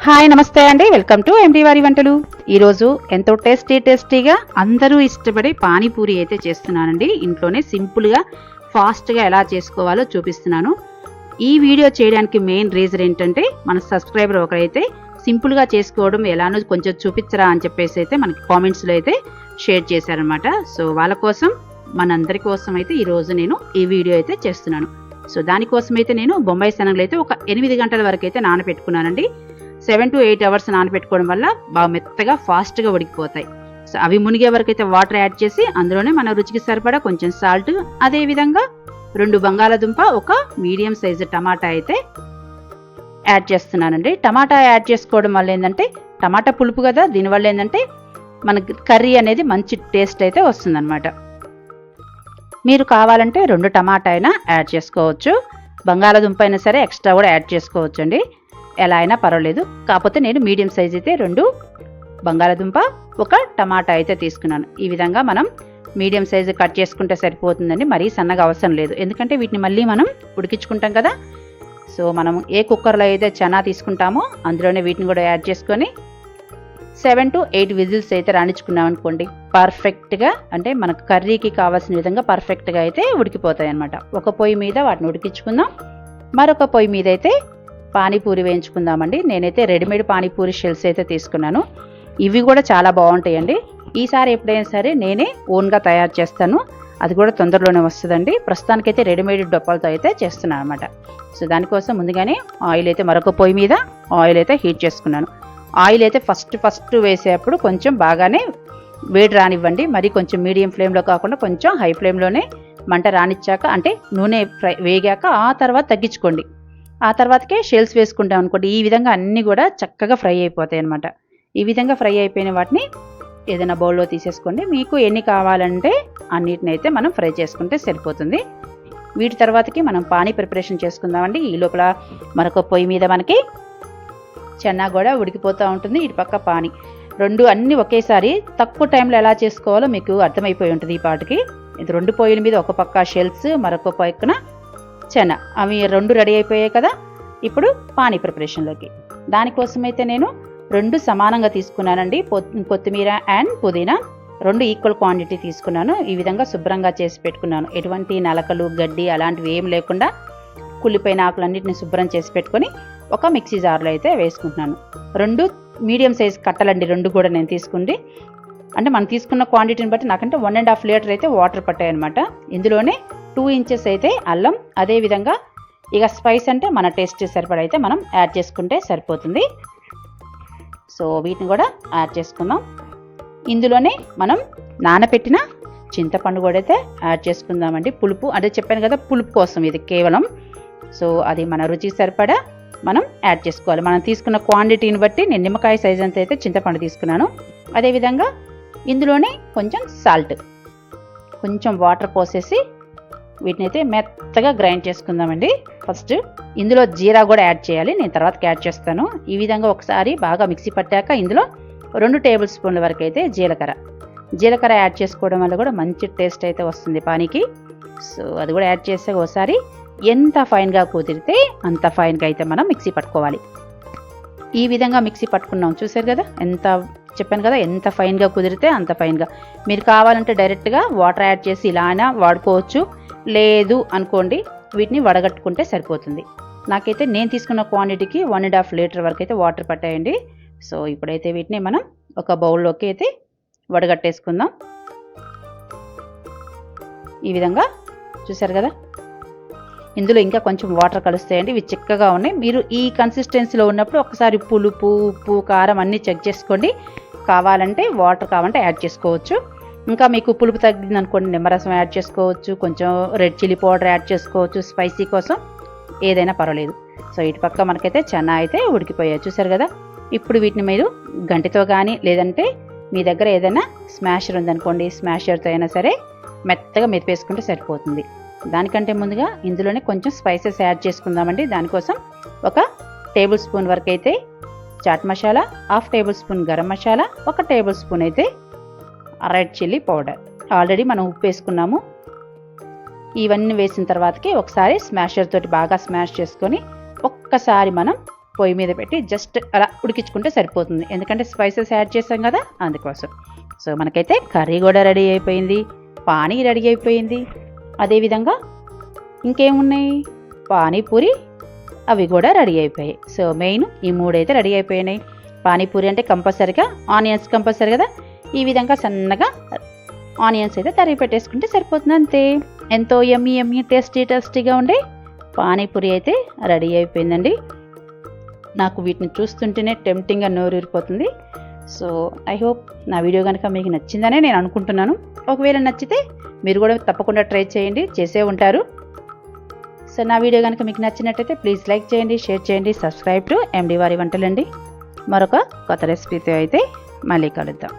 Hi నమస్తే అండి, welcome to MD వారి వంటలు. ఈరోజు ఎంతో టేస్టీగా అందరూ ఇష్టపడే పానీపూరి అయితే చేస్తున్నానండి. ఇంట్లోనే సింపుల్గా ఫాస్ట్గా ఎలా చేసుకోవాలో చూపిస్తున్నాను. ఈ వీడియో చేయడానికి మెయిన్ రీజన్ ఏంటంటే, మన సబ్స్క్రైబర్ ఒకరైతే సింపుల్గా చేసుకోవడం ఎలానో కొంచెం చూపించరా అని చెప్పేసి అయితే మనకి కామెంట్స్లో అయితే షేర్ చేశారనమాట. సో వాళ్ళ కోసం, మనందరి కోసం అయితే ఈరోజు నేను ఈ వీడియో అయితే చేస్తున్నాను. సో దానికోసం అయితే నేను బొంబాయి శనగలు అయితే ఒక 8 గంటల వరకు అయితే నానబెట్టుకున్నానండి. 7 to 8 అవర్స్ నానబెట్టుకోవడం వల్ల బాగా మెత్తగా ఫాస్ట్గా ఉడికిపోతాయి. సో అవి మునిగే వరకు అయితే వాటర్ యాడ్ చేసి అందులోనే మన రుచికి సరిపడా కొంచెం సాల్ట్, అదేవిధంగా 2 బంగాళాదుంప, ఒక మీడియం సైజు టమాటా అయితే యాడ్ చేస్తున్నానండి. టమాటా యాడ్ చేసుకోవడం వల్ల ఏంటంటే, టమాటా పులుపు కదా, దీనివల్ల ఏంటంటే మనకి కర్రీ అనేది మంచి టేస్ట్ అయితే వస్తుందన్నమాట. మీరు కావాలంటే 2 టమాటా అయినా యాడ్ చేసుకోవచ్చు, బంగాళాదుంప అయినా సరే ఎక్స్ట్రా కూడా యాడ్ చేసుకోవచ్చు అండి. ఎలా అయినా పర్వాలేదు. కాకపోతే నేను మీడియం సైజ్ అయితే 2 బంగాళాదుంప, ఒక టమాటా అయితే తీసుకున్నాను. ఈ విధంగా మనం మీడియం సైజు కట్ చేసుకుంటే సరిపోతుందండి. మరీ సన్నగా అవసరం లేదు, ఎందుకంటే వీటిని మళ్ళీ మనం ఉడికించుకుంటాం కదా. సో మనం ఏ కుక్కర్లో అయితే చనా తీసుకుంటామో అందులోనే వీటిని కూడా యాడ్ చేసుకొని 7 to 8 విజిల్స్ అయితే రాణించుకున్నాం అనుకోండి, పర్ఫెక్ట్గా, అంటే మనకు కర్రీకి కావాల్సిన విధంగా పర్ఫెక్ట్గా అయితే ఉడికిపోతాయి అన్నమాట. ఒక పొయ్యి మీద వాటిని ఉడికించుకుందాం, మరొక పొయ్యి మీద అయితే పానీపూరి వేయించుకుందామండి. నేనైతే రెడీమేడ్ పానీపూరి షెల్స్ అయితే తీసుకున్నాను. ఇవి కూడా చాలా బాగుంటాయండి. ఈసారి ఎప్పుడైనా సరే నేనే ఓన్గా తయారు చేస్తాను, అది కూడా తొందరలోనే వస్తుందండి. ప్రస్తుతానికైతే రెడీమేడ్ డొప్పలతో అయితే చేస్తున్నాను అనమాట. సో దానికోసం ముందుగానే ఆయిల్ అయితే మరొక పొయ్యి మీద ఆయిల్ అయితే హీట్ చేసుకున్నాను. ఆయిల్ అయితే ఫస్ట్ వేసేటప్పుడు కొంచెం బాగానే వేడి రానివ్వండి. మరి కొంచెం మీడియం ఫ్లేమ్లో కాకుండా కొంచెం హై ఫ్లేమ్లోనే మంట రానిచ్చాక, అంటే నూనె వేగాక ఆ తర్వాత తగ్గించుకోండి. ఆ తర్వాతకే షెల్స్ వేసుకుంటాం అనుకోండి, ఈ విధంగా అన్నీ కూడా చక్కగా ఫ్రై అయిపోతాయి అన్నమాట. ఈ విధంగా ఫ్రై అయిపోయిన వాటిని ఏదైనా బౌల్లో తీసేసుకోండి. మీకు ఎన్ని కావాలంటే అన్నిటిని అయితే మనం ఫ్రై చేసుకుంటే సరిపోతుంది. వీటి తర్వాతకి మనం పానీ ప్రిపరేషన్ చేసుకుందామండి. ఈ లోపల మరొక పొయ్యి మీద మనకి చెన్నా కూడా ఉడికిపోతూ ఉంటుంది, ఇటు పక్క పానీ. అన్నీ ఒకేసారి తక్కువ టైంలో ఎలా చేసుకోవాలో మీకు అర్థమైపోయి ఉంటుంది ఈ పాటికి. ఇది 2 పొయ్యిల మీద ఒక పక్క షెల్స్, మరొక పక్కన చెనా, అవి 2 రెడీ అయిపోయాయి కదా. ఇప్పుడు పానీ ప్రిపరేషన్లోకి, దానికోసమైతే నేను 2 సమానంగా తీసుకున్నానండి. కొత్తిమీర అండ్ పుదీనా 2 ఈక్వల్ క్వాంటిటీ తీసుకున్నాను. ఈ విధంగా శుభ్రంగా చేసి పెట్టుకున్నాను. ఎటువంటి నలకలు, గడ్డి అలాంటివి ఏం లేకుండా కుళ్ళిపోయిన ఆకులన్నింటిని శుభ్రం చేసి పెట్టుకొని ఒక మిక్సీ జార్లో అయితే వేసుకుంటున్నాను. 2 మీడియం సైజ్ కట్టలండి, 2 కూడా నేను తీసుకుంది. అంటే మనం తీసుకున్న క్వాంటిటీని బట్టి నాకంటే 1.5 లీటర్ అయితే వాటర్ పట్టాయన్నమాట. ఇందులోనే 2 ఇంచెస్ అయితే అల్లం, అదేవిధంగా ఇక స్పైస్ అంటే మన టేస్ట్ సరిపడా అయితే మనం యాడ్ చేసుకుంటే సరిపోతుంది. సో వీటిని కూడా యాడ్ చేసుకుందాం. ఇందులోనే మనం నానబెట్టిన చింతపండు కూడా అయితే యాడ్ చేసుకుందామండి. పులుపు అదే చెప్పాను కదా, పులుపు కోసం ఇది కేవలం. సో అది మన రుచికి సరిపడా మనం యాడ్ చేసుకోవాలి. మనం తీసుకున్న క్వాంటిటీని బట్టి నేను నిమ్మకాయ సైజ్ అంత అయితే చింతపండు తీసుకున్నాను. అదేవిధంగా ఇందులోనే కొంచెం సాల్ట్, కొంచెం వాటర్ పోసేసి వీటిని అయితే మెత్తగా గ్రైండ్ చేసుకుందామండి. ఫస్ట్ ఇందులో జీరా కూడా యాడ్ చేయాలి, నేను తర్వాతకి యాడ్ చేస్తాను. ఈ విధంగా ఒకసారి బాగా మిక్సీ పట్టాక ఇందులో 2 టేబుల్ స్పూన్ల వరకు అయితే జీలకర్ర యాడ్ చేసుకోవడం వల్ల కూడా మంచి టేస్ట్ అయితే వస్తుంది పానీకి. సో అది కూడా యాడ్ చేస్తే ఒకసారి ఎంత ఫైన్గా కుదిరితే అంత ఫైన్గా అయితే మనం మిక్సీ పట్టుకోవాలి. ఈ విధంగా మిక్సీ పట్టుకున్నాం, చూసారు కదా, చెప్పాను కదా, ఎంత ఫైన్గా కుదిరితే అంత ఫైన్గా. మీరు కావాలంటే డైరెక్ట్గా వాటర్ యాడ్ చేసి ఇలా అయినా వాడుకోవచ్చు, లేదు అనుకోండి వీటిని వడగట్టుకుంటే సరిపోతుంది. నాకైతే నేను తీసుకున్న క్వాంటిటీకి 1.5 లీటర్ వరకు అయితే వాటర్ పట్టాయండి. సో ఇప్పుడైతే వీటిని మనం ఒక బౌల్లోకి అయితే వడగట్టేసుకుందాం. ఈ విధంగా చూసారు కదా, ఇందులో ఇంకా కొంచెం వాటర్ కలుస్తాయండి, ఇవి చిక్కగా ఉన్నాయి. మీరు ఈ కన్సిస్టెన్సీలో ఉన్నప్పుడు ఒకసారి పులుపు, ఉప్పు, కారం అన్నీ చెక్ చేసుకోండి. కావాలంటే వాటర్ కావాలంటే యాడ్ చేసుకోవచ్చు. ఇంకా మీకు పులుపు తగ్గింది అనుకోండి, నిమ్మరసం యాడ్ చేసుకోవచ్చు, కొంచెం రెడ్ చిల్లీ పౌడర్ యాడ్ చేసుకోవచ్చు, స్పైసీ కోసం ఏదైనా పర్వాలేదు. సో ఇటు పక్క మనకైతే చెన్నా అయితే ఉడికిపోయాయి, చూసారు కదా. ఇప్పుడు వీటిని మీరు గంటితో కానీ, లేదంటే మీ దగ్గర ఏదైనా స్మాషర్ ఉందనుకోండి, స్మాషర్తో అయినా సరే మెత్తగా మెదిపేసుకుంటే సరిపోతుంది. దానికంటే ముందుగా ఇందులోనే కొంచెం స్పైసెస్ యాడ్ చేసుకుందామండి. దానికోసం 1 టేబుల్ స్పూన్ వరకు అయితే chaat masala, 1/2 tablespoon garam masala, 1 tablespoon అయితే రెడ్ చిల్లీ పౌడర్, ఆల్రెడీ మనం ఉప్పు వేసుకున్నాము. ఇవన్నీ వేసిన తర్వాతకి ఒకసారి స్మాషర్ తోటి బాగా స్మాష్ చేసుకొని ఒక్కసారి మనం పొయ్యి మీద పెట్టి జస్ట్ అలా ఉడికించుకుంటే సరిపోతుంది, ఎందుకంటే స్పైసెస్ యాడ్ చేసాం కదా అందుకోసం. సో మనకైతే కర్రీ కూడా రెడీ అయిపోయింది, పానీ రెడీ అయిపోయింది. అదేవిధంగా ఇంకేమున్నాయి, పానీపూరి అవి కూడా రెడీ అయిపోయాయి. సో మెయిన్ ఈ మూడైతే రెడీ అయిపోయినాయి. పానీపూరి అంటే కంపల్సరీగా ఆనియన్స్ కంపల్సరీ కదా, ఈ విధంగా సన్నగా ఆనియన్స్ అయితే తరిగి పెట్టేసుకుంటే సరిపోతుంది అంతే. ఎంతో యమ్మీ టేస్టీగా ఉండే పానీపూరి అయితే రెడీ అయిపోయిందండి. నాకు వీటిని చూస్తుంటేనే టెంప్టింగ్గా నోరూరిపోతుంది. సో ఐ హోప్ నా వీడియో కనుక మీకు నచ్చిందనే నేను అనుకుంటున్నాను. ఒకవేళ నచ్చితే మీరు కూడా తప్పకుండా ట్రై చేయండి, చేసే ఉంటారు. సో నా వీడియో కనుక మీకు నచ్చినట్టయితే ప్లీజ్ లైక్ చేయండి, షేర్ చేయండి, సబ్స్క్రైబ్ టు ఎండి వారి వంటలండి. మరొక కొత్త రెసిపీతో అయితే మళ్ళీ కలుద్దాం.